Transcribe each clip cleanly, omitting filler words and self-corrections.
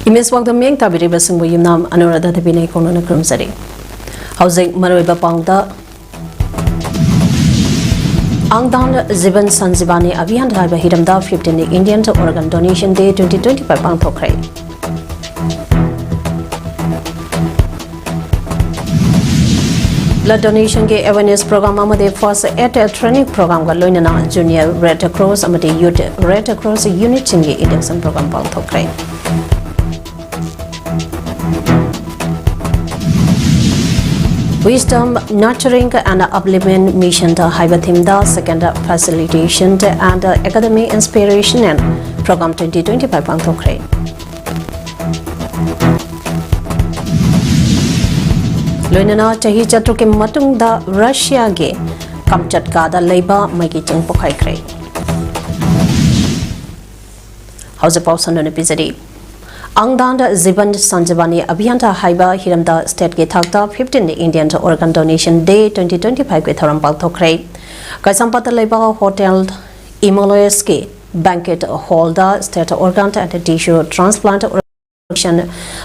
Image wang dam yang tabiri basing bu yimnam anurada de binai kono na krumsari. Housing maroi ba pangda Angdan Ziban Sanjivani Abhiyan Dhaiba Hiramda 15 Indian to Organ Donation Day 2025 Pang Thokrai. Blood donation ke awareness program amade first aid training program ga loinana junior Red Cross amade youth Red Cross unit chinge induction program Pang Thokrai. Wisdom, Nurturing and Upliftment Mission to Haibathimda Second Facilitation and Academic Inspiration and Program 2025 Pang Thokrai. Loinana Chahi Chatruki Matungda Russia ge Kamchatka Leba Magi Chung Pokai Krai. How's the pause on episode? Angdan Ziban Sanjivani Abhiyanta Haiba Hiramda State Ge Thakta 15 Indian Organ Donation Day 2025 Ge Tharam Pang Thokrai. Kaisampata Leba Hotel Imoloyeski Banquet Hall da State Organ and Tissue Transplant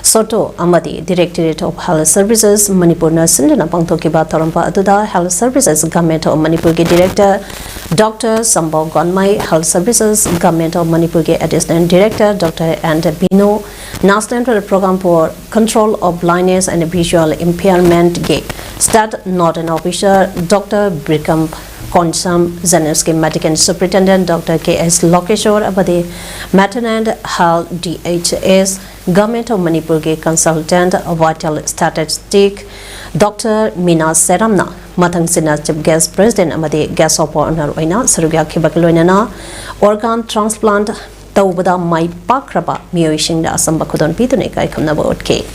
Soto Amadi Directorate of Health Services Manipur Sindana Pangtokiba Tharampa Aduda Health Services Government of Manipur Ge Director Dr. Sambhav Gonmai Health Services Government of Manipur Ge Assistant Director Dr. and Bino National Program for Control of Blindness and Visual Impairment Ge State Northern Officer Dr. Brikam Konsam Zanevsky Medical Superintendent Dr. K.S. Lokeshwar Abadi Maternal Health DHS Government of Manipur Ge Consultant Vital Statistic Dr. Mina Seramna Mathang Sina Chief Guest President Amadi Guest of Honor Oina Sarugya Kibakloinana Organ Transplant Taubada Mai Pakraba Mioishing Asamba Kudon Pitune Kai Kamnaba Utke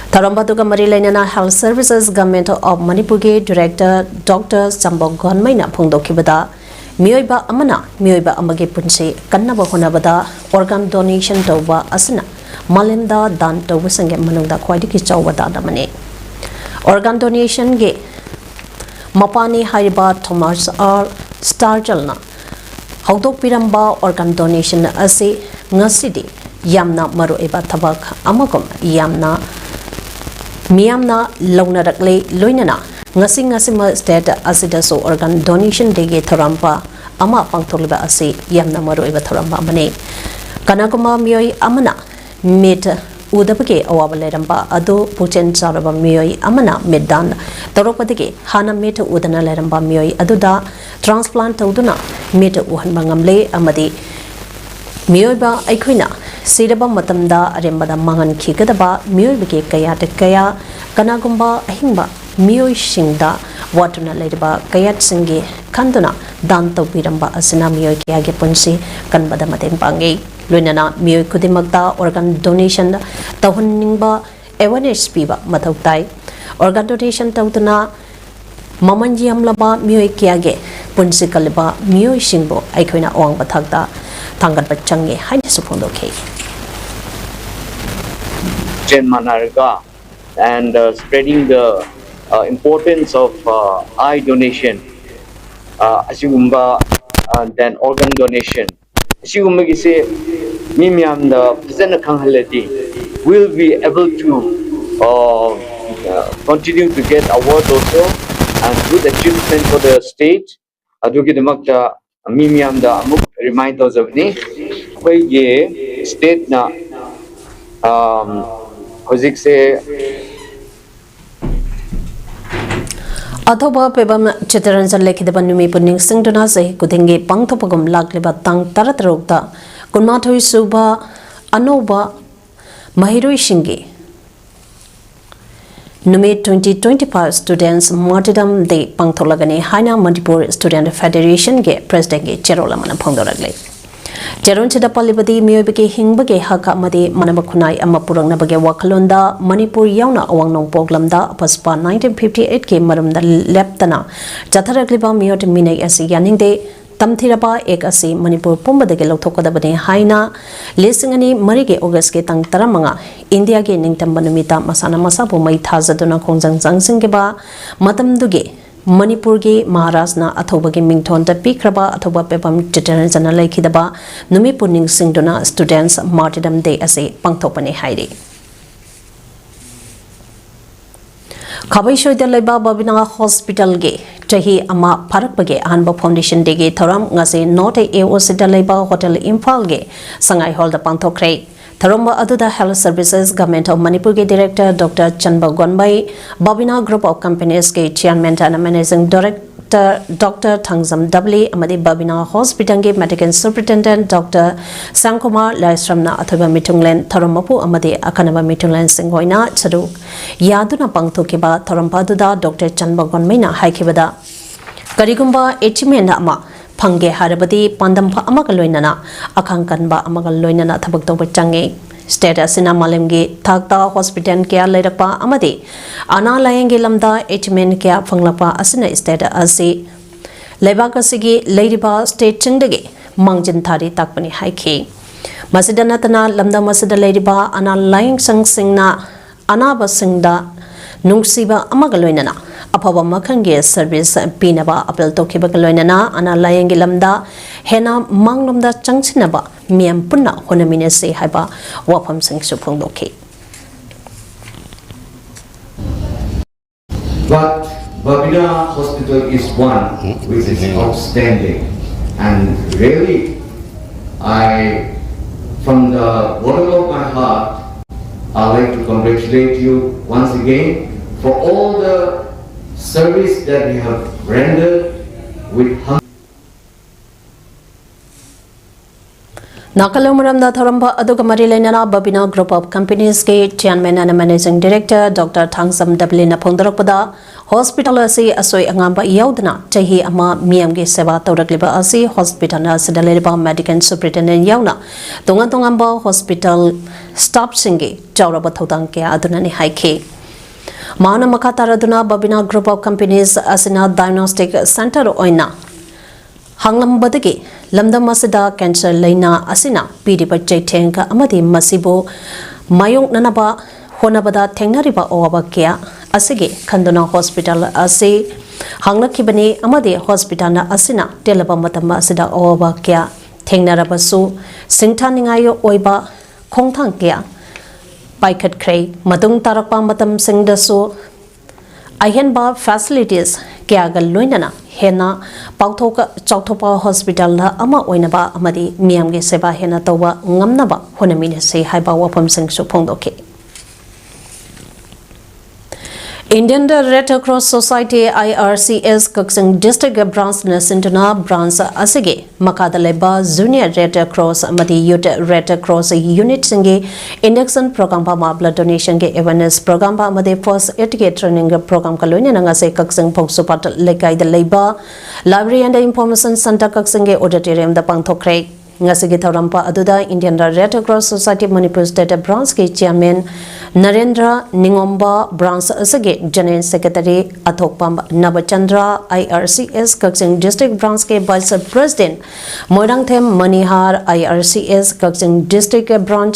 Tarambatuga Marilaina Health Services Government of Manipur Ge Director Dr. Sambhav Gonmaina Pungdokibada Mioiba Amana Mioiba Amage Punse Kannaba Honabada Organ Donation Toba Asana Malinda Dan Tobusange Manunda Quadiki Chawada Damane Organ Donation Ge Mapani Hariba Thomas R. Starjalna Haudok Piramba Organ Donation Asi Ngasidi Yamna Maru Eba Tabak Amagum Yamna Miyamna Lona Rakle Loinana Ngasima State Asidaso Organ Donation Dege Tharampa Ama Pangtoliba Asi Yamna Maru Eba Tharamba Mane Kanaguma Mioi Amana Mid Udapake Awabaleramba Ado Puchen Saraba Mioi Amana Medan Toropadike Hana Meta Udana Leramba Mioi Aduda Transplant Uduna Meta Uhan Bangamle Amadi Mioiba Aikuna Sidaba Matamda Arembada Mangan Kigadaba Mioibake Kayat Kaya Kanagumba Ahimba Mioi Shingda Watuna Ledaba Kayat Singi Kanduna Danto Piramba Asina Mioi Kiage Punsi Kanbada Matempangi Lunana Mioi Kudimagda Organ Donation Tahuningba Awareness Piba Matautai Organ Donation Tautuna Mamanjiam Laba Mioi Kiage Punsi Kaliba Mioi Shingbo Aikuna Ong Batagda Tangat Bachangi Haini Supondo K. Jen Manarga and spreading the importance of eye donation, Asigumba, and then organ donation. Asigumba gise mimiam the present Kanghalati will be able to continue to get awards also and good achievement for the state. Aduki the Makta mimiam the Amuk remind those of me. Ye state na Hozik se Athoba Pebam Chitaranza Lake the Banumi Puning Singdona Se Kutingi Pangtopagum Lakliba Tang Taratrokta Kunmatoi Suba Anoba Mahirui Shingi Nume 2025 Students Martyrdom Day Pangtolagani Haina Manipur Student Federation Ge President Ge Cherolamana Pongdoragle Jeron Chida Palibadi Mioibake Hingbage Haka Madi Manabakunai Amapurang Nabage Wakalunda Manipur Yauna Awang Poglamda Paspa 1958 K Marum the Leptana Jataragliba Miot Mine Asi Yaning Day Tamthiraba Ek Asi Manipur Pumba de Gelotokadabane Haina Lisingani Marige August Ke Tang Taramanga India Ge Ningtambanumita Masana Masapu Mai Tazaduna Kongjang Zangsingeba Matam Duge Manipur gi Maharashtra athoba gi mingthon ta pikraba athoba pepam deterrence na laikhidaba numi puning singduna students martyrdom day ase pangthopani hairi Khabai shoida leba babina hospital ge chahi ama pharakpage anba foundation de ge thoram ngase not a AOC leba hotel Imphal ge sangai hall da pangthokre Tharomba Aduda Health Services Government of Manipur ke Director Dr. Chanba Gonbai, Babina Group of Companies ke Chairman and Managing Director Dr. Thangsam Dabli, Amadi Babina Hospital ke Medical Superintendent Dr. Sankumar Laisramna Athoba Mitunglen, Tharomapu Amadi Akanaba Mitunglen Singhoina Chadu, Yaduna Pangthokiba, Tharompa Aduda Dr. Chanba Gonbai na Haikibada. Karigumba Echimena Ama. Pangge harabadi pandam pha amaga loinana akhang kanba amaga loinana thabak tawba change state asina malemgi thakta hospital kya leirakpa amadi ana layengi lamda HMN kya phanglapa asina state asi leibak asigi leiriba state chingdege mangjin thari takpani haiki masidana tana lamda masida leiriba ana laying sangsingna anaba singda nungsiba amaga loinana Apaba Makange service Pinaba Apel Tokiba Loinana Ana Layangi Lamda Hena Manglumda Changsinaba Miam Puna Honamine Se Haiba Wapam Sing Supundoki. But Babina Hospital is one which is outstanding, and really from the bottom of my heart, I'd like to congratulate you once again for all the service that you have rendered with hunger. Nakalomuramda Tharamba Aduga Marilenana Babina Group of Companies ke Chairman and Managing Director Dr. Thangsam Dabli na Pongdarakpada Hospital asi asoi angamba yaudna chahi ama miyamge seva tawrakliba asi hospital na sidaleba medical superintendent yauna tongamba hospital staff singe chawraba thodang ke aduna ni haike Mauna Makataraduna Babina Group of Companies Asina Diagnostic Center Oina Hanglam Badagi Lamda Masida Cancer Laina Asina Pidi Bajatenka Amadi Masibo Mayong Nanaba Honabada Tengnariba Oabakia Asigi Kanduna Hospital Asi Hangla Kibani Amadi Hospital Asina Telaba Matamasida Oabakia Tengnarabasu Sintaningayo Oiba Kongtankia Paikat Kray, Madung Tarakpa Matam Singh Daso Ahenba facilities Kiagal Luinana, Hena, Pautoka Chautopa Hospital, Ama Oinaba, Amadi, Miamge Seba Hena Toba, Ngamnaba, Honamina say Haiba Wapam Singh Supondoke. Indian Red Cross Society IRCS Kaksing District Branch Nasintana Branch Asige Makadaleba Junior Red Cross Amadi Youth Red Cross Unit Singe Induction Program Pama Blood Donation Ge Awareness Program Amadi First Etiquette Training Program Kalonia Nangase Kaksing Poksupat Lekai the Labor Library and Information Center Kaksinge Auditorium the Pangthokre Ngasigi Tharampa Aduda Indian Red Cross Society Manipur State Branch ke Chairman Narendra Ningomba Branch Asage General Secretary Athokpam Nabachandra IRCS Kaksing District Branch ke Vice President Moirangthem Manihar IRCS Kaksing District Branch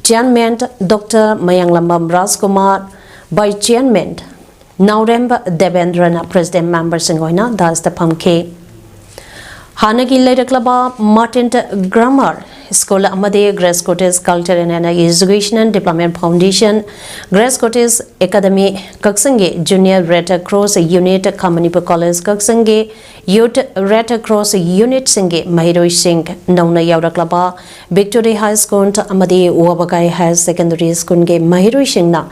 Chairman Dr. Mayanglambam Rajkumar by Chairman Nauremba Devendrana President Member Singoina Das the Pamke Hanagi Ledaklaba Martin Grammar School Amade Grace Cotes Culture and Education and Development Foundation Grace Cotes Academy Kaksange Junior Red Cross Unit Kamanipu College Kaksange Youth Red Cross Unit Singe Mahiroi Singh Nauna Yauraklaba Victory High School Amade Wabagai High Secondary School Ge Mahiroi Singh na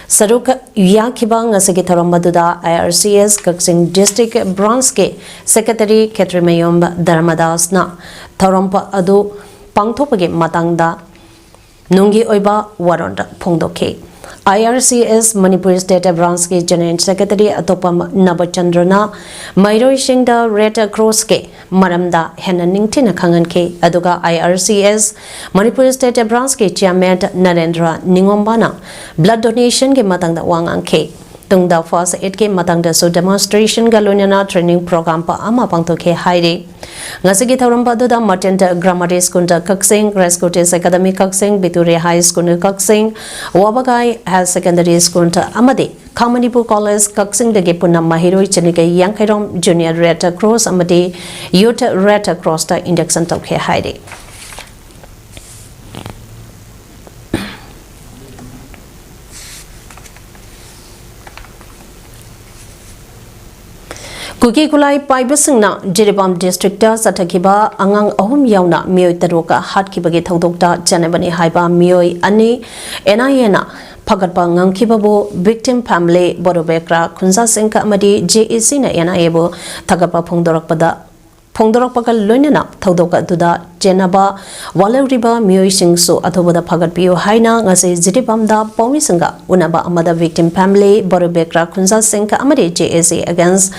Saruk Yakibang Asagi Tharambaduda IRCS Kaksing District Branch ke Secretary Ketrimayom Dharmadas na Tharampa Adu Pangthopage Matangda Nungi Oiba Waronda Pongdoke IRCS Manipur State Branch ke General Secretary Atopam Nabachandrana Mairoi Singh da Red Cross ke Maramda Hena Ningtina Kangan ke Aduga IRCS Manipur State Branch ke Chairman Narendra Ningombana Blood Donation ke Matangda Wangang ke tungda first aid ke matang da so demonstration ga loinana training program pa ama pangtokhe haire ngasigi thoram pa da merchant grammar school da kaksing Rescotes academy kaksing Bituri high school kaksing Wabagai high secondary school da amade Kamanipur college kaksing da ge punna mahiroi chaniga Yankairom junior red cross amade youth red cross da induction tokhe haire Kuki Kulai Paibasingna, Jiribam district Satakiba, Angang Ahum Yauna, Mio Taroka, Hatkibagi Todokta, Janabani Haiba, Mioi, Ani, Enayena, Pagatpa Ngankibabo, victim family, Borobekra, Kunza Sinka Amadi, JEC na Enayebo, Tagapa Pongdorakpada. Pongdorakpaka Lunina, Todoka Duda, Jenaba, Waleriba, Mio Singso, Atoboda Pagat Pio Haina, Ngase Ziribamda, Pomisanga, Unaba Amada victim family, Borobekra, Kunza Sinka Amadi, JEC against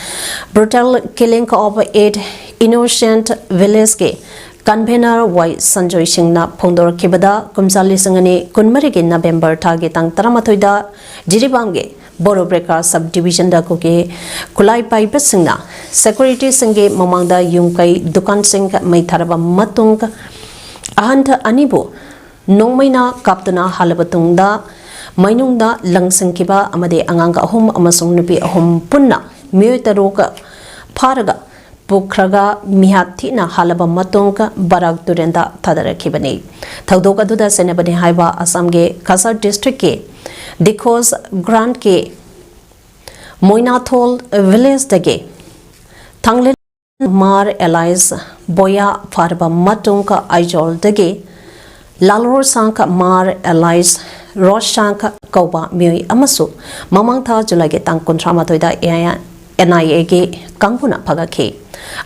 brutal killing of 8 innocent village. Convener Y Sanjoy Singna Pongdor Kibada, Kumsali Sangani, Kunmarigi November Target Tang Taramatoida, Jiribamge. Borobreka subdivision da koke kulai pai pesingna security singe mamangda yungkai dukan sing mai tharaba matung ahanta anibu nongmaina kaptuna halabatungda mainungda langsingkiba amade anganga ahum amasung nupi ahum punna miyutaroka pharaga Bukraga Mihatina Halaba Matonka Barak Durenda Tadarakibani. Taudoka Duda Senabani Haiba Asamge Kasar district ke Dikos Grand ke Moinathol village dege Tangle Mar Allies Boya Farba Matonka Aijol dege Lalor Sanka Mar Allies Roshanka Kauba Mui Amasu Mamangta Julage Tang Kontramatoida NIA ge Kangpuna Pagake.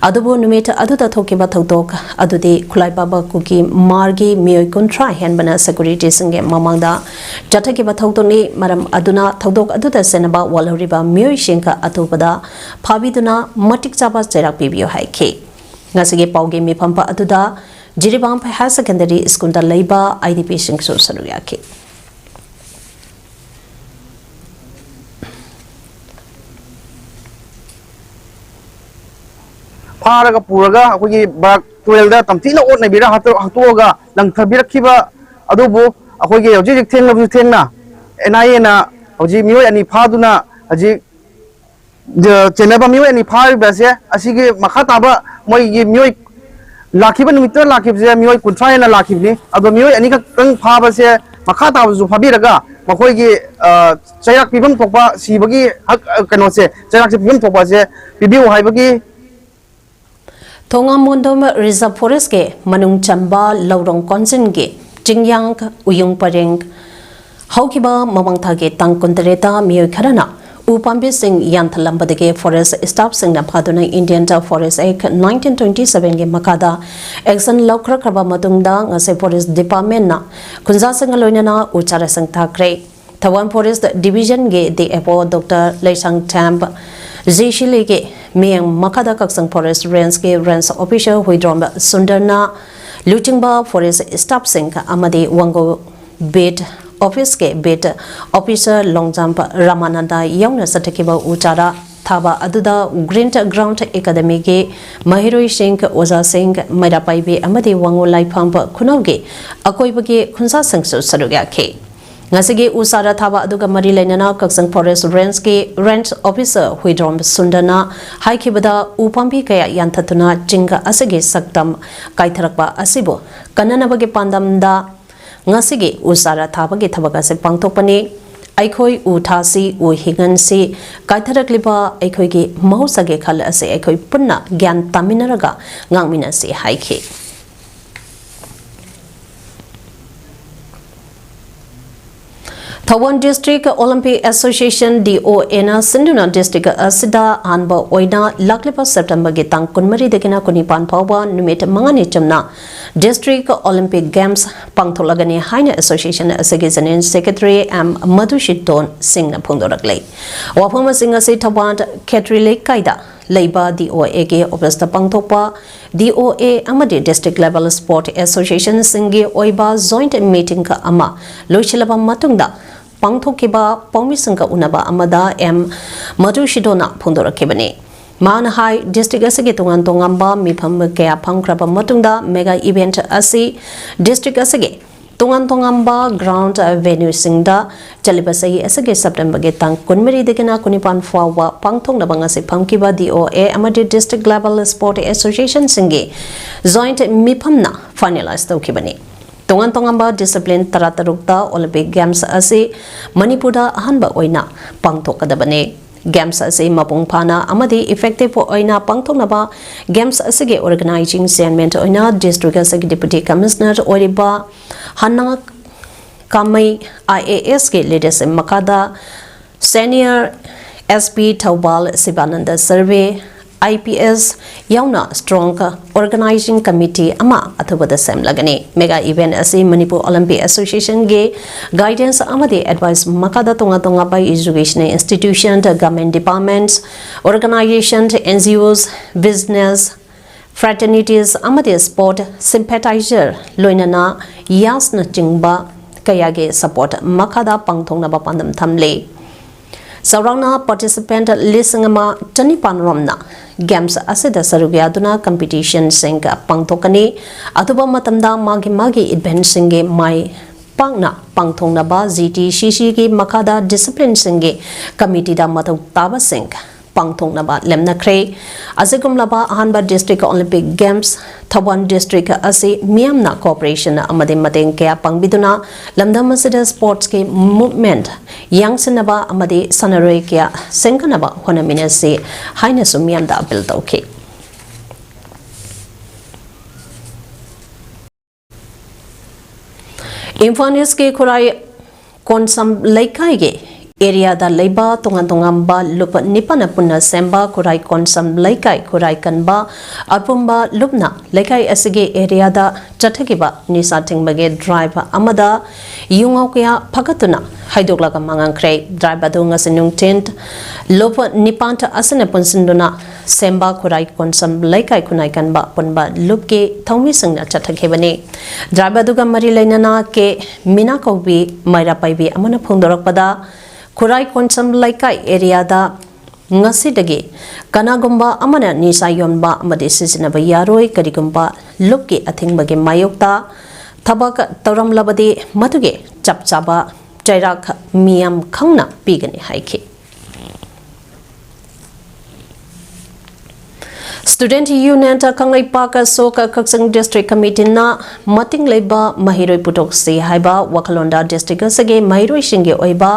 Adubo numeta aduda thokiba thodok adude khulai baba kuki margi miyoi kuntra henbana security singe mamangda jatakiba thodoni maram aduna thodok aduda senaba walhoriba miyoi shinka atubada phabiduna matik chaba cherak pibio haike ngasige pauge mi phampa aduda Jiribam high secondary school da leiba IDP singso saruyake Paraga Puraga, Akogi Barak Tuelda, Tamtina or Nabira Hatoga, Langtabirakiba, Adobo, Akogi, Ojic Ten of Tena, Enayena, Ojimio and Ipaduna, Aji the Chenabamio and Ipari Basia, Asigi Makataba, Moi Mui Lakiban Mitter Lakibia, Mui could try and a Lakibni, Adomio and Nika Pabasia, Makata was Pabiraga, Makogi, Chayak Pibum Topa, Sibagi, cannot say, Chayak Pibum Topa, Bibu Hibagi. Tonga Mondom Reserve Forest ke Manung Chamba Laurong Konsin ke Jingyang Uyung Pareng Haukiba Mamangta ke Tang Kontreta Mio Karana Upambi Singh Yanthalamba de Forest Stop Singh Napaduna Indian Forest Act 1927 ke Makada Action Lokra Kraba Matungda Ngase Forest Department na Kunza Singaloina na Uchara Singh Thakre Tawan Forest Division ge the Apo Dr. Leisang Tamp Zishili ke Miyang Makada Kaksang Forest Range ke Range Official Huidrom Sundarna Luchingba Forest Stop Sink Amadi Wango Bid Office ke Bid Officer Longjump Ramananda Yauna Satakiba Uchara Thaba Aduda Green Ground Academy ke Mahiroi Singh Oza Singh Mairapaibe Amadi Wango Lai Pampa Kunauge Akoibage Kunsa Singh Sarugya ke Ngasigi Usara Thaba Aduga Mari Lenana Kaksang Forest Range ke Range Officer Huidrom Sundana Haikibada Upambi Kaya Yantatuna Jinga Asigi Saktam Kaitharakba Asibo Kananabagi Pandam da Ngasigi Usara Thaba ke Thabaga se Pangtokpani Aikoi Uthasi Uhigansi Kaitharakliba Aikoi ki Mahusage Khal ase Aikoi Punna Gyan Taminaraga Ngangmina se Haike Tawan District Olympic Association DOA na Sinduna District Asida Anba Oina Laklipa September Gitang Kunmari Dekina Kunipan Pauba Numit Mangani Chamna District Olympic Games Pangtolagani Haina Association Asagazanin Secretary M. Madhushiton Singh Pungdoraklay. Wapama Singh Asi Tawan Ketrile Kaida Labor DOA ke Obesta Pangtopa DOA Amadi District Level Sport Association Singi Oiba Joint Meeting ka Ama Lochilaba Matungda pangthokiba paumisangka unaba amada M Madhushidona phongdorakibani Mana High District asige tungan tongamba mipham kaya phangkraba matungda mega event asi district asige tungan tongamba ground venue singda chalibasai asage September ge tang kunmeri degena kunipan fawa pangthong na bangasi phamkiba DOA amadi district level sport association singe joint miphamna finalize tawkibani tungan tongamba discipline taratarukta Olympic Games asi Manipurda ahanba oina pangthokadabani Games asi mapung phana amadi effective oina pangthoknaba Games asige organizing chairman oina district asige deputy commissioner oriba Hanna Kamai IAS ke leadership makada senior SP Thawbal Sivananda survey IPS yauna strong organizing committee ama athubada sem lagani mega event asi Manipur Olympic Association ge guidance amadi advice makada tonga by education institution government departments organization NGOs business fraternities amadi sport sympathizer loinana yasna chingba kayage support makada pangthongna ba pandam thamle Saurangna participant lisingama Tanipan Romna Games asida sarugyaduna competition sing pangthokani atuba matamda magi event singe mai pangna pangthongna ba GTCC ki makada discipline singe committee da matung taba sing pangthongna ba lemna kre azigumlaba ahanba district Olympic Games Thawan district asi miamna cooperation amade mateng kaya pangbiduna lamdam asida sports ke movement yangsinaba amade sanaroi kya senkanaba honamina se haina sumiam da appeal tawke Infanis ke khurai konsam laikai ge area da leiba tongan ba lupa nipana punna semba kurai konsam laikai kurai kanba apumba lupna laikai asige area da chathagiba nisa tingbage drive amada yungokya phagatuna haidoglaga mangangkre drive adunga sinung tent lupa nipanta asana punsinduna semba kurai konsam laikai kunai kanba punba lupke thawmi singna chathakebani drive aduga mari lainana ke mina kobi maira paibi amana phongdorakpada Kurai konsam laikai area da ngasi dagi kanagumba amana nisa yonba amade sisinaba yaroi karigumba lupki athingbage mayokta thabak tawram labade matuge chapchaba chairak miyam khangna pigani haiki Student Union ta Kanglai Park Soka Kaksang District Committee na mating leiba mahiroi putok se haiba Wakalonda District sage mahiroi shinge oiba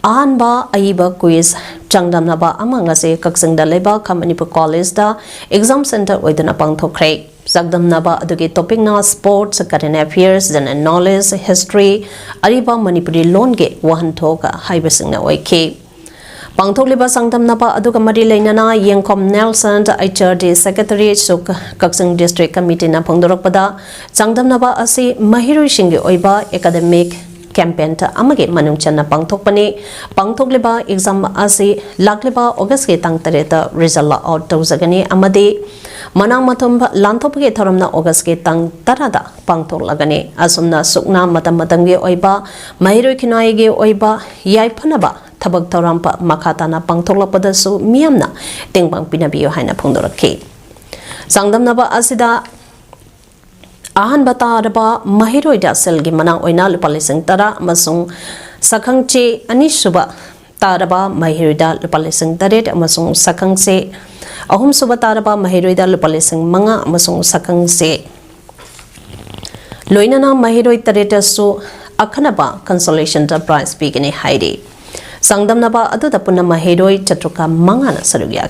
Ahanba Aiba quiz Changdamnaba amangase Kaksangda leba Manipur College da exam center oidana pangthokre Sagdamnaba adugi topic na sports current affairs general knowledge history ariba Manipuri longe wahanthoka haibasingna oike Pangthokliba Sangdamnaba aduga mari lainana Yengkom Nelson HRD Secretary Suk Kaksang District Committee na phongdorakpada Changdamnaba asi mahiroi shinge oiba academic campaign ta amage manungchanna pangthokpani pangthokliba exam asi lakliba August ke tangtare ta result out tawjagani amade manang mathum lanthopge thoramna August ke tang tarada pangthoklagani asumna sukna matamge oiba mahiroi khinai ge oiba yaiphanaba thabak thorampa makhatana pangthoklapada su miamna tengbang pinabiyo haina phongdorakhi sangdamnaba asida Ahan bataraba mahiroi da selgi manang oina lupalising tara amasung sakhangche anisuba taraba mahiroi da lupalising taret amasung sakhangse ahum suba taraba mahiroi da lupalising manga amasung sakhangse loinana mahiroi taret su akhanaba consolation da prize bigini haidi sangdamnaba adu da punna mahiroi chatruka manga na sarugya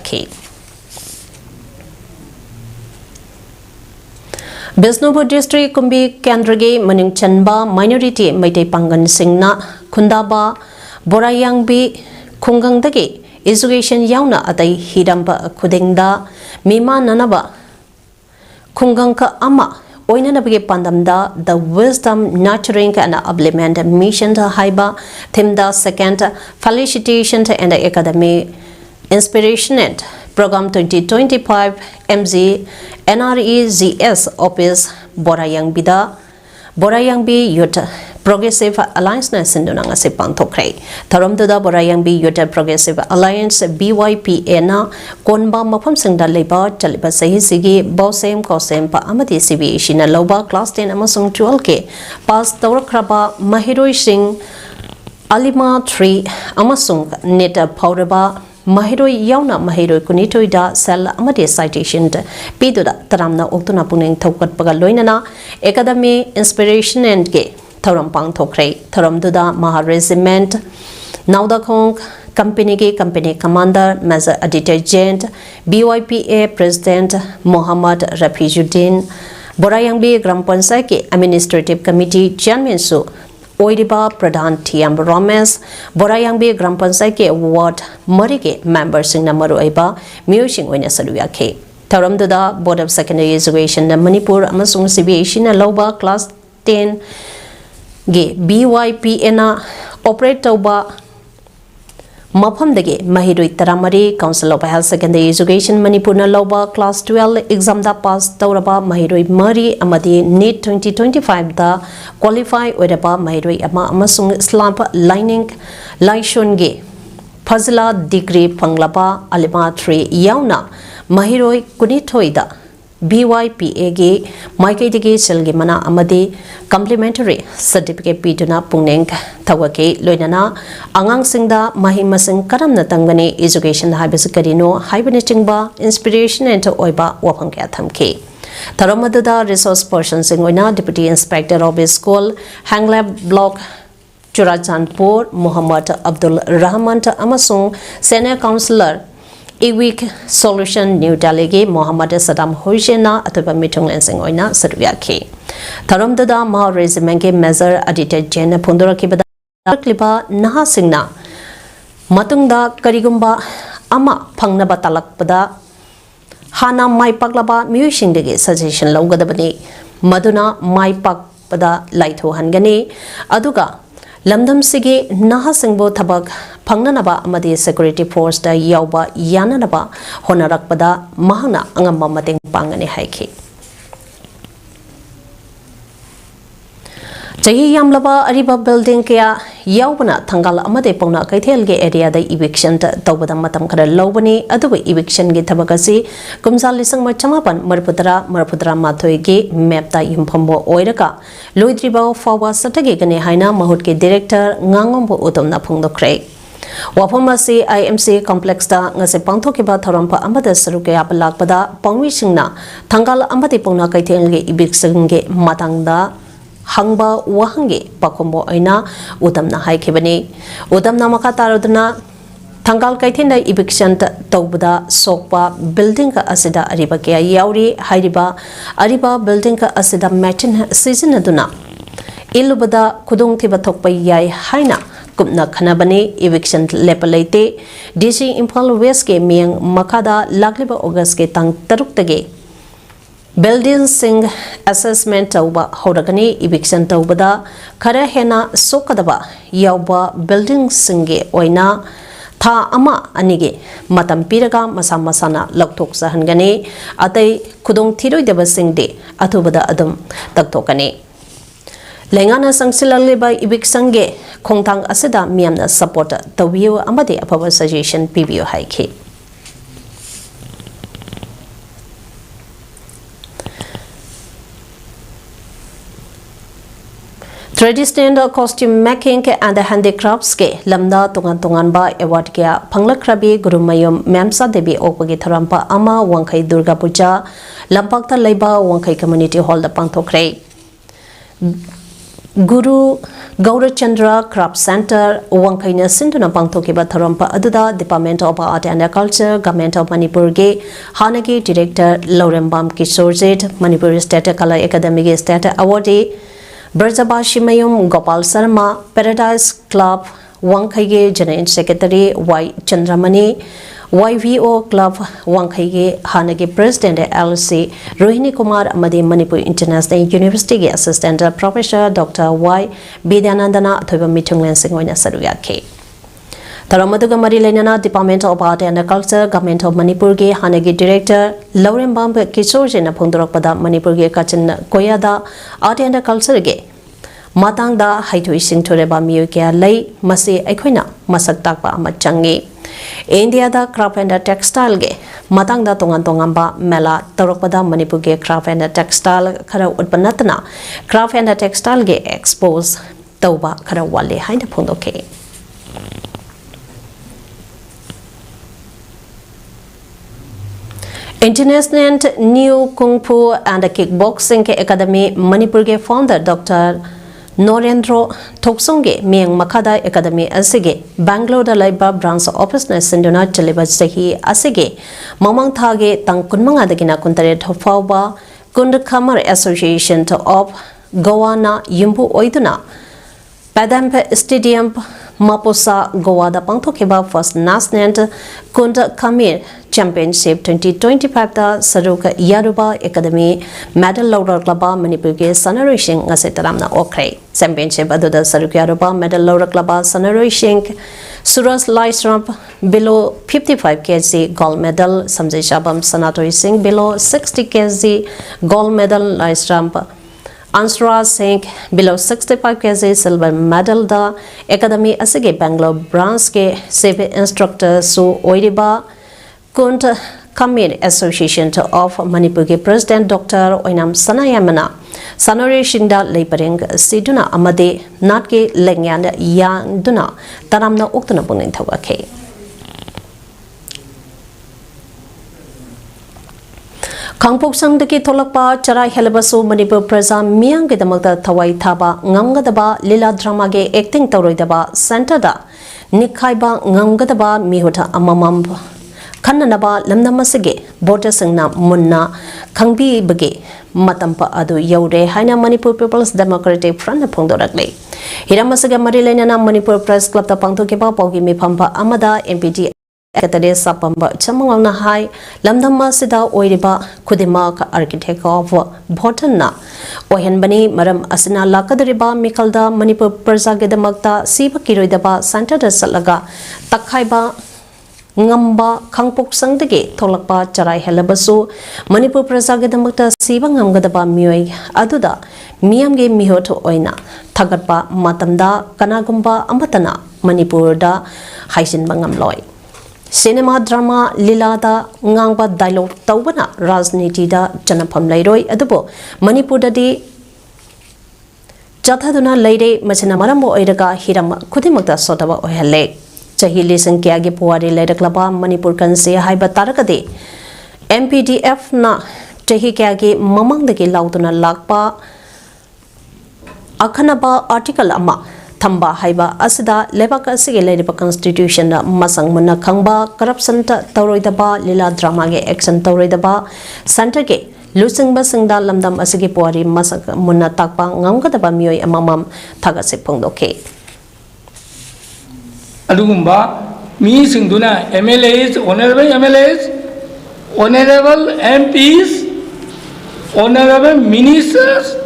Bisnupur District Kumbi Kendrage Maning Chanba Minority Maitei Pangan Singna Kundaba Borayangbi Kungangdagi Education Yauna Atai Hidamba Kudingda Mima Nanaba Kungangka Ama Oinanabige Pandamda the Wisdom Nurturing and Upliftment Mission to Haiba Timda Second Felicitation and Academy Inspiration and Program 2025 MZ NREGS Office Borayangbi Youth Progressive Alliance na sinduna nga si pangthokre. Tharam tuda Borayangbi United Progressive Alliance BYPA na konba mafam singda leba chaliba sahi sigi bosem kosem pa amati CBA na loba class 10 amasung 12 ke pass tawrakraba mahiroi sing Alima 3 amasung neta pauraba Mahiroi yauna mahiroi kunitoida sel amade citation piduda taramna oktuna puning thokat paga loinana academy inspiration and ge thoram pang thokre thoram duda maha regiment nauda khong company ke company commander major adjutant BYPA president Muhammad Rafiuddin Borayangbi gram panchayat ke administrative committee chairman su Oiriba Pradhan Thiam Ramesh Borayangbi Gram Panchayat ke ward mari ke members sing na maru aiba musing oina saluya ke Tharam duda Board of Secondary Education na Manipur amasung CBA na loba class 10 ge BYPA na operate tauba Mafam dege mahiroi taramari Council of Higher Secondary Education Manipur na loba class 12 exam da pass tauraba mahiroi mari amadi NEET 2025 da qualify oiraba mahiroi ama amasung slump lining laishon ge fazla degree panglaba alima 3 yauna mahiroi kunithoi da BYPA ge Maikai dege selge mana amadi complimentary certificate pituna pungneng thawake loinana angang singda mahimasing karamna tangani education habis karino haibani chingba inspiration and oiba wapang kya thamke Tharamada resource person singoina deputy inspector of school Hanglab block Churachandpur Muhammad Abdul Rahman amasung senior councillor AUGUIST Solution New Delhi Muhammad Saddam Hussein atoba mitong lensing oina sarya ke Tharam dada ma regiment ke major adjutant phundora ki bada kliba naha singna matungda karigumba ama phangna batalak pada hana mai paklaba musing dege suggestion laugadabani maduna mai pak pada laitho hangani aduga Lamdam sige naha singbo thabak phangnanaba amadi security force da yauba yananaba honarakpada mahana angamba mateng pangani haiki Jahi yamlaba ariba building kya yaubana thangal amade pongna kaithel ge area da eviction tawbada matam khara lobani aduba eviction ge thabakasi kumsal lisang machamapan marpudra mathoi ge map ta yumphombo oiraka loidriba fawa satage gane haina mahut ke director ngangombo utomna phungdokre waphamasi IMC complex da ngase pangthokiba tharampa amada saruke apalakpada pangwi singna thangal amade pongna kaithel ge eviction ge matangda Hangba wahange pakombo aina udamna haikebani udamna makatarudna thangal kaithinda eviction tawbada sokpa building ka asida ariba kya yauri ariba building ka asida matin season aduna ilubada khudong thiba thokpa yai haina kumna khanabani eviction lepalaite DC Imphal West ke miang makada lagliba August ke tang taruk tage Building sing assessment tauba horagani eviction taubada khara hena sokadaba yauba building singe oina tha ama anige matam piraga masa masana loktok sahangani atai khudong thiroi deba singde athubada adum taktokani Lengana sangsilale by eviction ge khongthang asida miamna support tawiyo amade apaba suggestion PBO haike Traditional costume making and handicrafts ke lamda tungan ba award kya phanglakrabi gurumayum memsa debi okpagi tharampa ama wangkhai Durga Puja lampakta leiba wangkhai community hall da pangthokre Guru Gaurachandra Craft Center wangkhai na sinduna pangthokiba tharampa aduda Department of Art and Culture Government of Manipur ge hanagi director Laurembam Kisorjit Manipur State Kala Academy ge state awardee Brajabashi Mayum Gopal Sarma, Paradise Club, Wangkhai General Secretary Y Chandramani, YVO Club Wangkhai Hanagi President LC Rohini Kumar Amadi Manipur International University Assistant Professor Dr. Y Bidyanandana Thoba Mitung Lensing Wina Saruyake. Taramaduga Marilenana Department of Art and Culture Government of Manipur ge Hanagi Director Laurembam Kisorjin Pundrakpada Manipur ge Kachin Koyada Art and Culture ge matangda haitui singthoreba miyo kya lei masi aikhoina masak takpa ama changi India da craft and textile ge matangda tongan tongamba mela torokpada Manipur ge craft and textile khara utpanatna craft and textile ge expose tauba khara wale haina phondoke International New Kung Fu and Kickboxing Academy Manipur ge founder Dr. Norendro Thoksongge Miang Makada Academy Asige Bangalore da Laiba branch office na Sinduna Chaliba Sahi Asige Mamang Thage Tangkunmanga Dagina Kuntare Thofauba Kund Khamar Association of Goa na Yumbu Oiduna PAODAM Stadium Maposa Goa da Pangthokeba first national Kund Khamir Championship 2025 da Saruka Yaruba Academy Medal Laureate Club Manipur ge Commemoration ngase taramna okrai Championship aduda Saruka Yaruba Medal Laureate Club Commemoration Suras Lysramp below 55 kg gold medal Samjay Shabam Sanatori Singh below 60 kg gold medal Lysramp Ansra Singh below 65 kg silver medal da Academy asige Bangalore branch ke civic instructor su oiriba Kunt Khamir Association of Manipur ke President Dr. Oinam Sanayamana Commemoration da Leiparing Siduna Amade Natke Lengyan Yanduna Taramna Uktana Punin Tawake Kangpok Sangdaki Tolakpa Charai Helabasu Manipur Preza Miang Gedamakta Tawai Thaba Ngamgadaba Lila Drama ge acting Tauroidaba Center da Nikhaiba Ngamgadaba Mihuta Amamam Kananaba Lamnamasage Border Sangna Munna Kangbi Bage Matampa Adu Yaude Haina Manipur People's Democratic Front Pongdorakle Hiramasaga Marilena Manipur Press Club the Pangtokipa Pogi Mipampa Amada MPT Katade Sapamba Chamangna High Lamdama Sida Oiriba Kudimak Architect of Botana Ohenbani Maram Asina Lakadriba Mikalda Manipur Presa Gedamakta Siba Kiroidaba Santa de Salaga Takhaiba Ngamba Kangpok Sangdagi Tolakpa Charai Helabasu Manipur Presa Gedamakta Siba Ngamgadaba Mui Aduda Miamge Mihoto Oina Tagatpa Matamda Kanagumba Ambatana Manipur da Haisin Bangamloy Cinema drama Lilada Ngangba dialogue Taubana Rajniti da Janapam Lairoi Adubo Manipur da di Jathaduna Lady Machinamarambo Oiraga Hiram Kudimakta Sotaba Ohele Chahili Sankyagi Puari Leda Klaba Manipur Kanse Haiba Tarakade MPDF na Chahikyagi Mamangdagi Lautuna Lakpa Akhanaba article Ama Thamba Haiba Asida Lebaka Sige Lediba Constitution Masang Muna Kangba Corruption Tauroidaba Lila Drama ge Action Tauroidaba Center ge Lusingba Singda Lamdam Asigi Puari Masak Muna Takpa Ngamgadaba Mioi Amamam Thagase Pongdoke Adugumba me Singduna MLAs, honorable MLAs, honorable MPs, honorable ministers,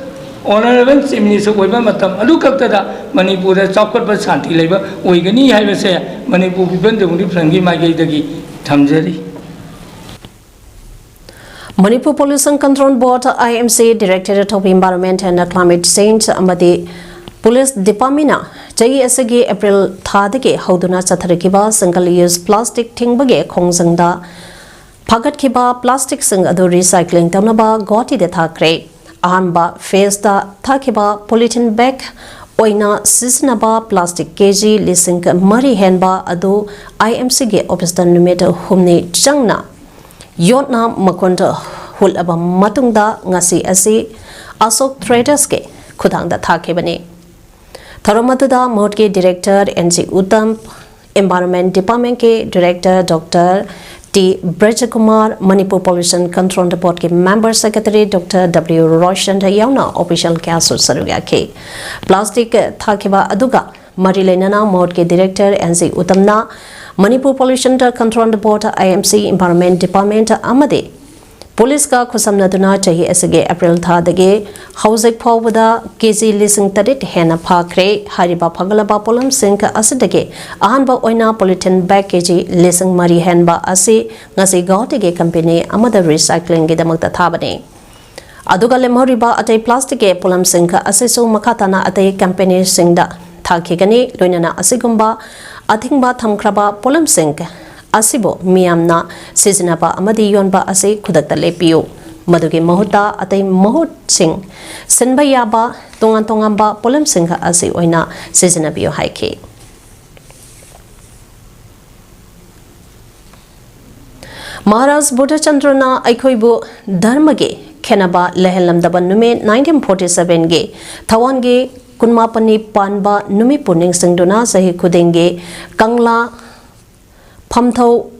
honorable Chief Minister Oiba Matam, Alukaktada, Manipur, Chopper Santi Labor, Oigani, I say, Manipur people, the only Frangi Magagi, Tamjari. Manipur Pollution Control Board IMC Directorate of Environment and Climate Change Amadi Police Department Jai Asagi April Thadake Hauduna Chatharakiba Single Use Plastic Tingbage Kongsangda Pagat Kiba Plastic Sing Adu Recycling Tamnaba Goti de Thakre Ahanba Face da Thakiba Polythene Bag Oina Sisinaba Plastic KG Lising Mari Henba Adu IMC ge Office Numeta Humni Changna Yotna Makonda Hulaba Matungda Ngasi Asi Asok Traders ge Khudangda Thakibani Tharamatuda Mode Director NC Uttam Environment Department ke Director Dr. T. Brajakumar Manipur Pollution Control Board ke Member Secretary Dr. W. Roshan Yauna Official Council Saruga ke Plastic Thakiba Aduga Marilenana Mode ke Director NC Uttamna Manipur Pollution Control Board IMC Environment Department Amade Police ka Kusamnaduna Chahi Asage April Thadage Housek Powada KZ Lising Tadit Hena Pakre Hariba Pagalaba Polam Sink Asidage Ahanba Oina Polythene Bag KG Lising Mari Henba Asi Ngasi Gautige Company Amada Recycling Gedamakta Thabane aduga lemhoriba atei plastic e polam singha asesu makatana atei company singda thakigani loinana asigumba athingba thamkraba polam singh asibo miyamna sizinaba amadi yonba ase khudakta lepiu madugi mahuta atei mahut sing sinba yaba tongan tongamba polam singha ase oina sizinabiyo haike Maharaj Buddhachandrana Aikhoibu Dharmage Kenaba Lehelamdaba Nume 1947 ge Thawan ge Kunmapani Panba Numi Puning Singduna Sahi Kudenge Kangla Phamthau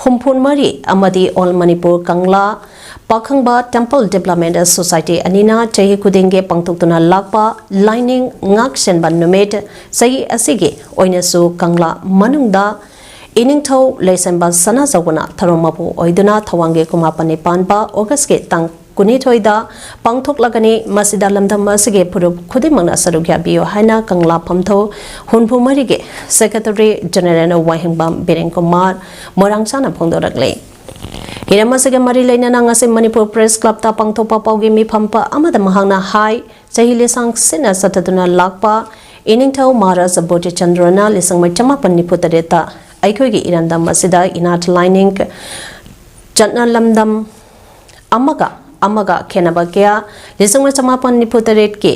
Humpun Mari Amadi All Manipur Kangla Pakhangba Temple Development Society Anina Chahi Kudenge Pangtuktuna Lakpa Lining Ngak Senban Numet Sahi Asige Oinasu Kangla Manungda Ining thau leisemba sana zawna tharomabu oiduna thawange kumapani panba August ge tang kuni thoida pangthok lagani masida lamdam asige phurup khudimangna sarugya bio haina kangla phamtho hunphu marige secretary general wahingbam bireng kumar morangsana phongdorakle Hiramasage mari lainana ngase Manipur Press Club ta pangthopa paugi mi phampa amada mahangna hai chahile sang sena sataduna lakpa ining thau Maharaj Buddhachandrana lisang machama panni putareta Aikhoigi irandam asida inat lining chatna lamdam amaga khenaba kya lisangma chamapan niputaret ke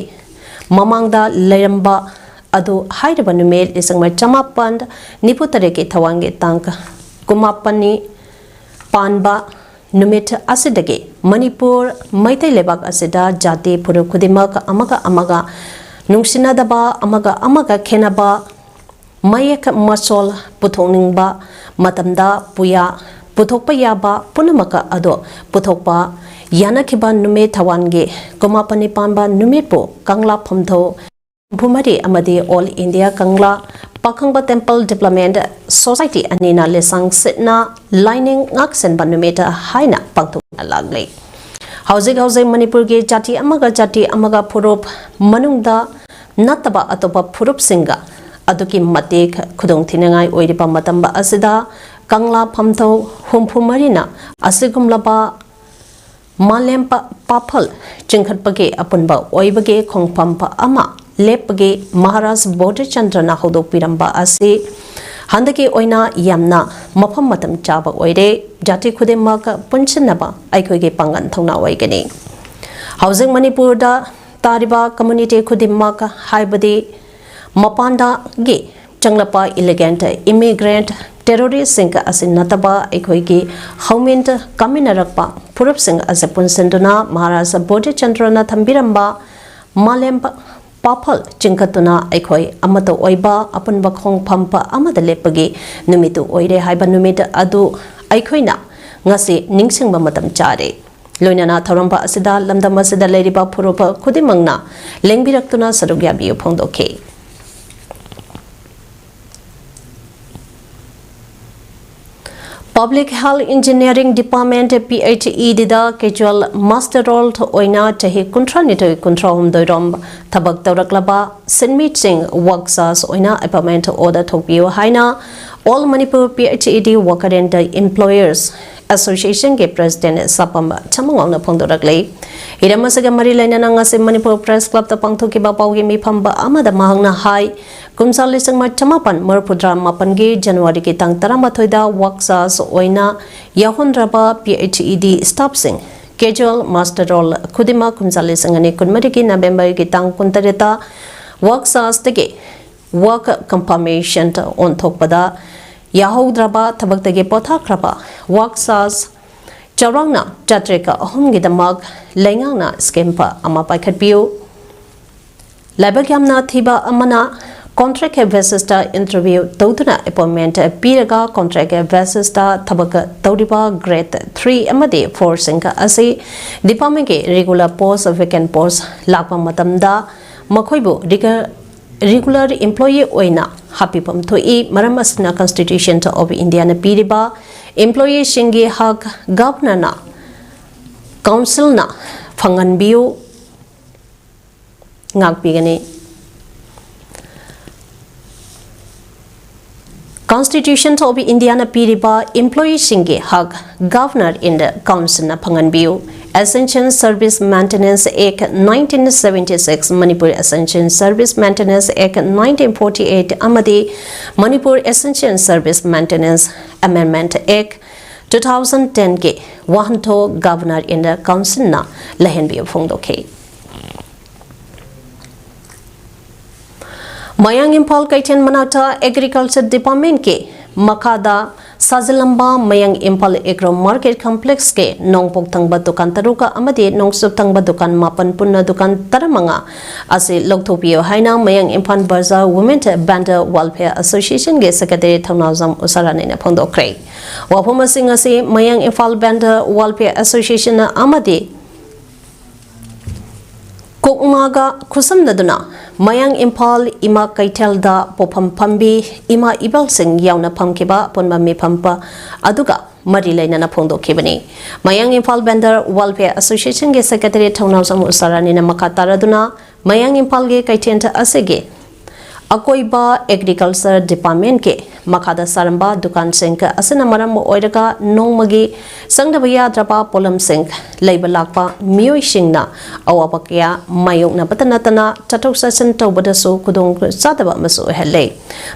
mamangda leramba adu hairaba numel lisangma chamapan niputare ke thawange tank kumapani panba numit asidage Manipur maitai lebak asida jati puru khudimak amaga nungsinadaba amaga khenaba Mayak masol puthoningba matamda puya puthokpa yaba punamaka ado puthokpa yanakhiba nume thawange komapani panba numepo kangla phamtho bhumari amadi All India Kangla Pakhangba Temple Development Society anina lesang sitna lining ngaksen banumeta haina pangthokna lagle hauze Manipur ge jati amaga phurup manungda nataba atopa phurup singa aduki matek khudong thinangai oiripa matamba asida kangla phamtho humphu marina asigumlaba malem paphal chingkhatpage apunba oibage khongpampa ama lepage Maharaj Buddhachandrana hodok piramba ase handaki oina yamna mafam matam chaba oire jati khudemak punchinaba aikhoige pangan thongna oigani housing Manipur da tariba community khudimak haibadi Mapanda ge changlapa elegant immigrant terrorist sing asin nataba ekhoigi haument kaminarakpa purup sing asapun senduna Maharaj Buddhachandrana thambiramba malem paphal chingkatuna ekhoi amato oiba apunba khong phampa amada lepagi numitu oire haiba numit adu aikhoina ngasi ningsingba matam chare loinana thoramba asida lamdam asida leriba phurupa khudimangna lengbiraktuna sarugya biu phongdokhe Public Health Engineering Department PHE da casual master role to oina tahi kuntra nitoi kuntra humdoirom thabak tawraklaba sinmit sing worksas oina appointment order thokpio haina All Manipur PHED Worker and Employers Association ke President Sapam Chamangong na phongdorakle Hiramasaga mari lainana ngase Manipur Press Club ta pangthokiba paugi mi phamba amada mahangna hai kumsal lisang ma chamapan marpudra mapan ge January ki tang 13 da worksas oina yahonraba PHED staff sing casual master role khudima kumsal lisang ani kunmari ki November ki tang 13 worksas tege work confirmation on thokpada yahodraba thabaktage pothakraba worksas Charangna Chatreka Ahumgidamag Lengangna Skempa Ama Paikatpiu Labagamna Thiba Amana Contract Vesista Interview Totuna Appointment Piraga Contract Vesista Tabaka Todiba Grade 3 Amade 4 Sinka Asi Dipamenge Regular Post Vacant Post Lakpa Matamda Makoibu Regular Employee Oina Happy Pam Thui Maramasna Constitution of India na Piriba Employee Shingi Hak Governor na Council na Fangan Biu Ngak Bigani Constitution of India na piriba employee singe hug Governor in the Council na phanganbiu. Essential Service Maintenance Act 1976, Manipur Essential Service Maintenance Act 1948, amadi Manipur Essential Service Maintenance Amendment Act 2010 ke wahanto Governor in the Council na lahenbiu phongdokhe. Mayang Impal Kaiten Manata Agriculture Department ke Makada Sazilamba Mayang Impal Agro Market Complex ke Nongpok Tangba Dukan Taruka Amadi Nongsub Tangba Dukan Mapan Punna Dukan Taramanga Ase Loktopio Haina Mayang Impan Bazaar Women Banda Welfare Association ge Secretary Thaunazam Usarane na Phongdokre Wapuma Singase Mayang Impal Banda Welfare Association na Amadi Kokmaga Kusam Naduna Mayang Impal Ima Kaitelda Popam Pambi Ima Ibal Singh Yauna Pamkiba Ponmami Pampa Aduga Marilena na Phondo Kibani Mayang Impal Bender Welfare Association ge Secretary Thaunazam Usarani na Makataraduna Mayang Impal ge Kaitenta Asege Akoiba Agriculture Department ke Makada Saramba Dukan Singh Asana Maram Oiraga Nongmagi Sangdabaya Drapa Polam Singh Labelakpa Mio Shingna Awapakya Mayok na Patanatana Tatok Sasan Tobadaso Kudong Sadaba Maso Hele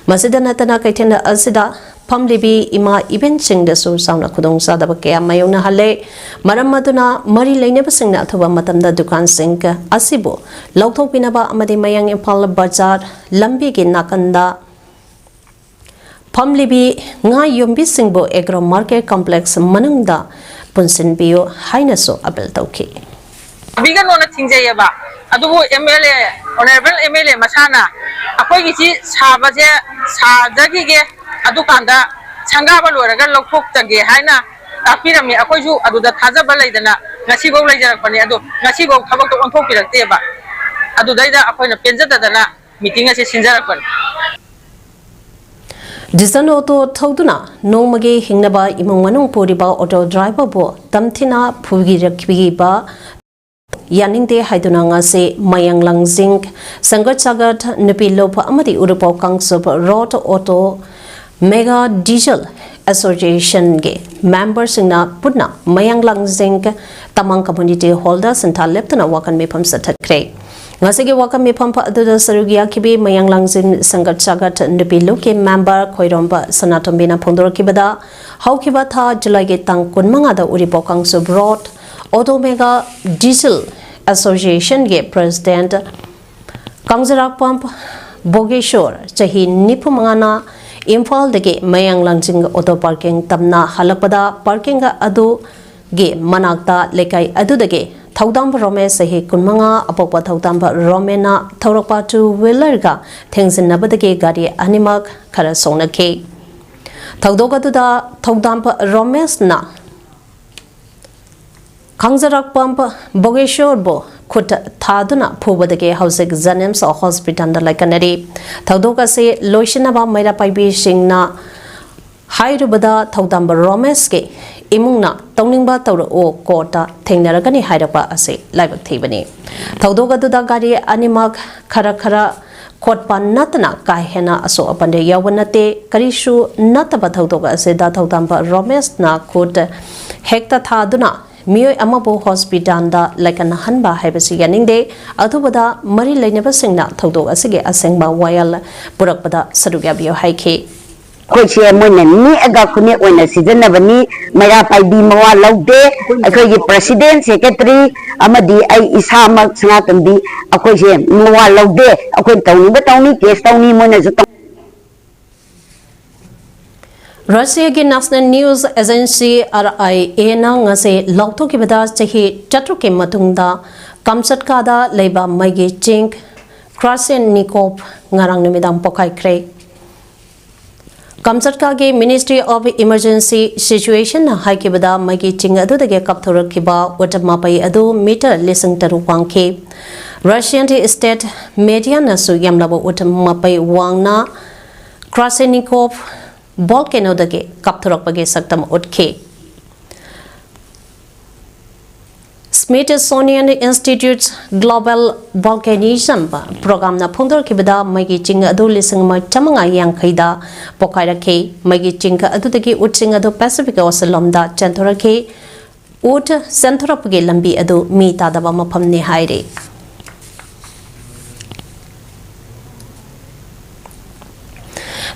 Masidanatana Kaitenda Asida Pamlibi Ima Ibn Singh the Sur Sauna Kudong Sadabakya Mayona Hale Maramaduna Mari Laineba Singh Atova Matamda Dukan Singh Asibo Lautok Pinaba Amadi Mayang Impal Bazaar Lambi Nakanda Pamlibi Nga Yumbi Singbo Agro Market Complex Manungda Punsin Bio Hainaso Abel Tauki. Bigan on a Tinjayaba, Adu MLA, Honorable MLA Masana, Apogi Sabaja, Sadagi, Adukanda, Sangaba Luraga, Lokok Tage, Haina, Apirami, Apoju, Adu the Tazabaladana, Nasigo Laser Paneado, Nasigo Tabako on Popular Teba, Adu Daida upon a Penzatana, meeting as a Sinjarapan. Dizano to Toduna, no Mage Hingnaba Imanung Poriba Auto Driver Bo, Tamtina Pugiba Yaning de Haidunanga se Mayang Lang Zinc, Sangat Sagat, Nupilopa Amadi Urupo Kangsub, Rot Auto Mega Diesel Association ge members in na Putna, Mayang Lang Zinc, Tamang Community Holders and Taleptana Wakan Mipam Satakre. Ngasige Wakam Mipampa Aduda Sarugia Kibi, Mayang Lang Zin Sangat Sagat, Nupiloke member, Koiromba, Sanatombina Pondor Kibada, How Kibata, Julai Tang Kunmangada Uripo Kangsub Rot, Auto Mega Diesel Association ge President Kangzarak Pump Bogeshore Chahi Nipumangana Impal dege Mayang Langsing Auto Parking Tamna Halakpada Parking Adu ge Manakta Lekai Adu dege Thaudamba Rome Sahi Kunmanga Apokpa Thaudamba Romena Thaurakpa to Willerga Things in Nabadage Gadi Animak Karasona K Thaudoga Duda Thaudamba Romes na Kangzarak Pump Bogeshore Bo Kut Thaduna Pubadage Housing Zanems or Hospital like Canary Taudoga say Loishinaba Maida Paibi Shingna Hairubada Taudamba Romeske Imungna Toningba Tauro O Kota Tenaragani Haidapa Ase Live Tibani Taudoga Dudagari Animak Karakara Kotpa Natana Kahena Aso Apande Yawanate Karishu Nataba Taudoga Seda Taudamba Romes na Kut Hecta Thaduna Mio Amabo Hospital da like an Hanba Habasi Yaninde, Atubada, Mari Laneva Singna, Todo Asige Asengba Wayal, Burakbada, Sadugabio Haike. Coach Money, a document when a season of any Marapai Bimoa Laude, a coy president, secretary, Amadi, Isama Snatambi, a coach Moa Laude, a quintoni, but only case only Monas. Russia के National News Agency RIA na ngase lokto ki bada chahi chatru ke matungda kamsat kada leiba maigi chink krasen nikop ngarang numidam pokai kre kamsat ka ge Ministry of Emergency Situation na hai ke bada maigi ching adu dage kapthor ki ba watama pai adu meter lising taru wangke Russian state media na su yamlabo watama pai wangna krasen nikop Volcano dage kapthurok bage saktam utke Smithsonian Institute's Global Volcanism program na phungdor kibada magi ching adu lising ma chamanga yang khaida pokaira ke magi ching adu dagi utsing adu Pacific Ocean da chanthora ke ut centrop ge lambi adu mi ta da ba mafam ni haire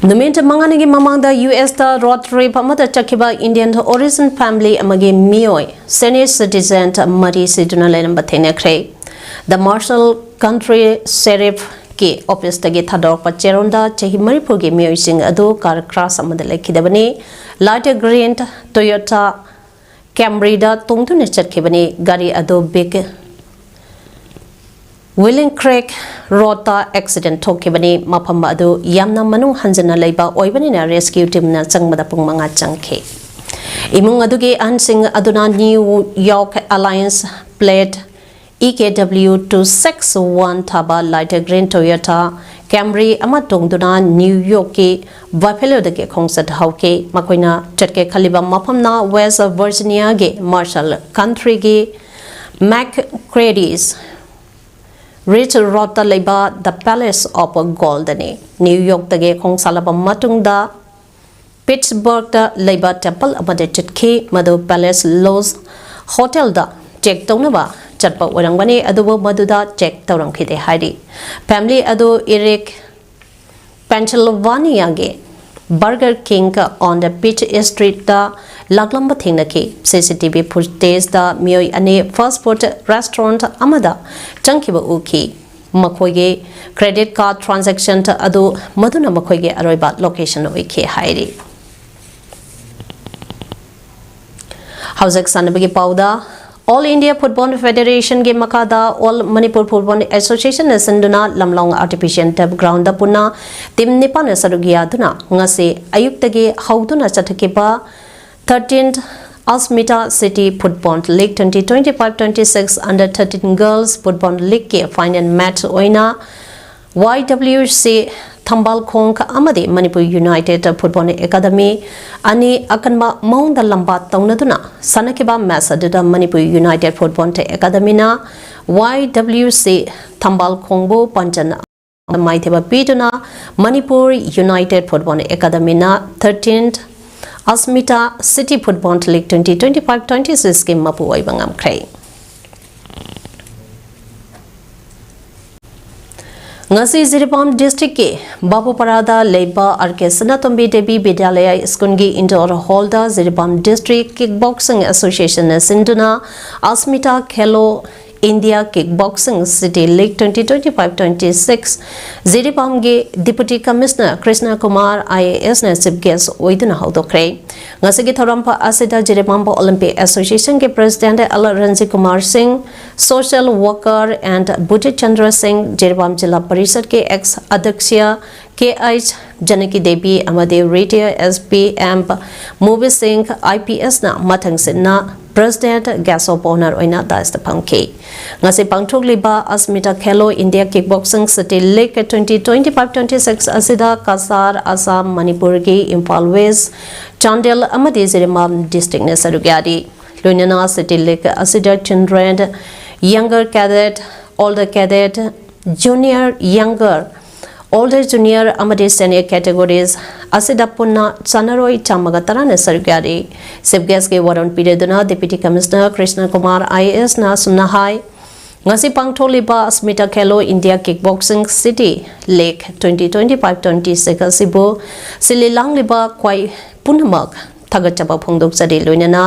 Numinta manganigi mamangda US da road trip amada chakiba Indian origin family amagi mioi senior citizen mari siduna lenamba tenekre the Marshall country sheriff ke office tagi thador pa cheronda chahi maripur ge mioi sing adu car crash amada lekhidabani light green Toyota Camry da tungtune chatkibani gari adu big Willing Creek Rota accident thokibani mafam adu yamna manung hanjana leiba oibani na rescue team na changmada pungmanga changkhe imung aduge ansing aduna New York Alliance plate EKW 261 thaba light green Toyota Camry ama tongduna New York ke Buffalo de ke khongsat hauke makoina chatke khaliba mafam na West Virginia ge Marshall country ge McCready's Rich Rota Leba the Palace of Goldene New York tage khong salaba matungda Pittsburgh da Leba Temple amade chitke madu Palace Lodge Hotel da check tawnaba chatpa orangwani adubo maduda check tawrang khide haidi family adu Eric Pennsylvania ge Burger King on the Peach Street da laglamba thingnaki CCTV footage da mioi ane fast food restaurant amada changkiba uki makhoige credit card transaction ta adu maduna makhoige aroiba location oike hairi Hauzak sanabagi pauda All India Football Federation ge makada All Manipur Football Association senduna lamlong artificial turf ground da puna tim nipan sarugia duna ngase ayuktagi hauduna chathakiba 13th Asmita City Football League 2025-26 under 13 Girls Football League ke final match oina YWC Thambal Khong amadi Manipur United Football Academy ani akanma maungda lamba taunaduna sanakiba match adda Manipur United Football Academy na YWC Thambal Khongbo panjana maitheba piduna Manipur United Football Academy na 13th Asmita City Football League 2025-26 ke mapu oibangam krai ngasi Ziribam district ke Babu Parada Leba RK Sanatombi Devi Vidyalaya School gi indoor hall da Ziribam district kickboxing association sinduna Asmita Khelo India Kickboxing City League 2025-26 Ziribam ge Deputy Commissioner Krishna Kumar IAS na chief guest oiduna haudokre ngasi gi thorampa asida Ziribam Olympic Association ke President Ranji Kumar Singh Social Worker and Bhuti Chandra Singh Ziribam Jilla Parishad ke ex Adhyakshya KH Janaki Devi amade Retired SP Amp Movie Singh IPS na mathang sinna President Gas of Honor oina das the pangke ngasi pangthokliba Asmita Khelo India Kickboxing City League 2025-26 asida Kasar Assam Manipur ge Imphal West Chandel amade Ziribam district ne sarugyadi Loinana City League asida children younger cadet older cadet junior younger older junior amade senior categories asida punna chanaroi chamaga tarana sargyari chief guest ke waron pireduna Deputy Commissioner Krishna Kumar IAS na sunahai ngasi pangtholiba Asmita Khelo India Kickboxing City League 2025-26 asibo sililang liba kwai punamak thagachaba phongdok chari loinana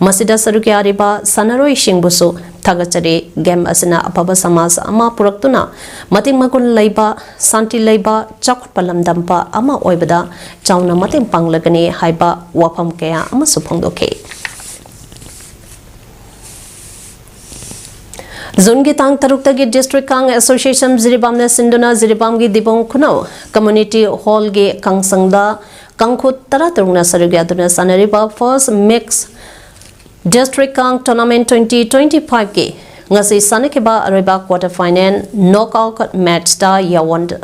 masida sarukyariba sanaroi singbusu thagachari game asina apaba samas ama puraktuna mating makun leiba santi leiba chakut palamdampa ama oibada chauna mating panglagani haiba wafam kaya ama suphongdoke Zungi tang taruktagi district kang association Ziribam na sinduna Ziribam gi dibong kunau community hall ge kangsangda kangkhut taraturna sarugyaduna sanariba first mix district kang tournament 2025 ge ngasi sanakiba ariba quarter final knockout match da yawand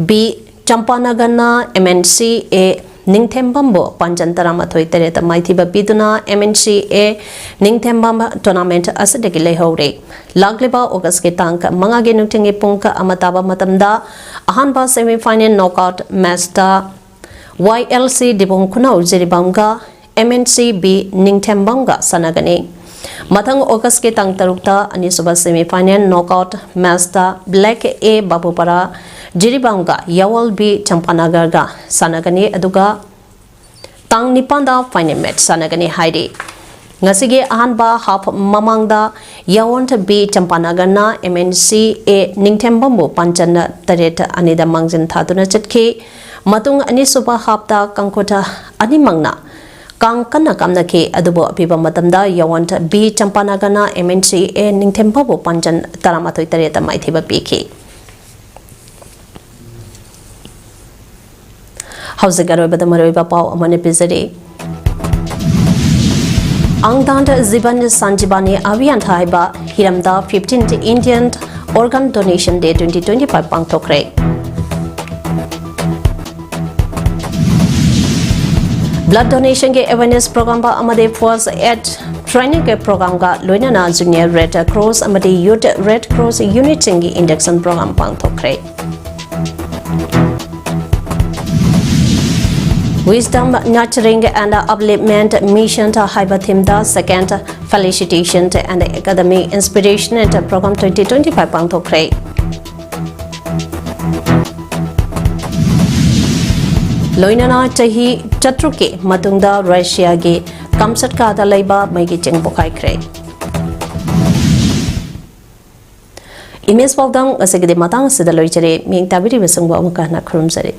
B Champanagana MNC A Ningthembambo Panjan Taramathoi Tereta Maithiba Piduna MNCA Ningthembam Tournament Asadeki Lehore Lagliba August ke Tank Mangage Nutingi Punka Amataba Matamda Ahanba semi-final knockout master YLC Dibongkuna Uziribanga MNCB Ningthembanga Sanagani Matang August ke Tang Tarukta Anisuba semi-final knockout master Black A Babupara Jiribanga Yawal B Champanagarga Sanagani Aduga Tang Nipanda final match Sanagani Haidi Ngasige Ahanba half Mamangda Yawant B Champanagarna MNCA Ningthembambo Panchana Tareta Anida Mangzin Thaduna Chatki Matung Anisuba Hapta Kankota Animangna Kang Kana Kamnaki Adubo Piba Matamda Yawant B Champanagana MNCA Ningthembambo Panchan Taramatoi Tareta Maithiba Piki Hausagaroi Badamaroi Pau Amane Pizari Angdanda Ziban Sanjibani Avian Thaiba Hiramda 15th Indian Organ Donation Day 2025 Pangtokre Blood donation ke awareness program ba amade first aid training ke program ga loinana junior red cross amade youth red cross unit singi induction program pangtokre Wisdom Nurturing and Upliftment Mission to Haibathimda second Felicitation and Academy Inspiration and Program 2025 Pangtokre Loinana Chahi Chatruke Matungda Russia Ge Kamsat Kada Laiba Maigi Cheng Bokai Kre Image Paldang Asagde Matang Sidaloichere Ming Tabiri Vesungwa Mukana Krumsari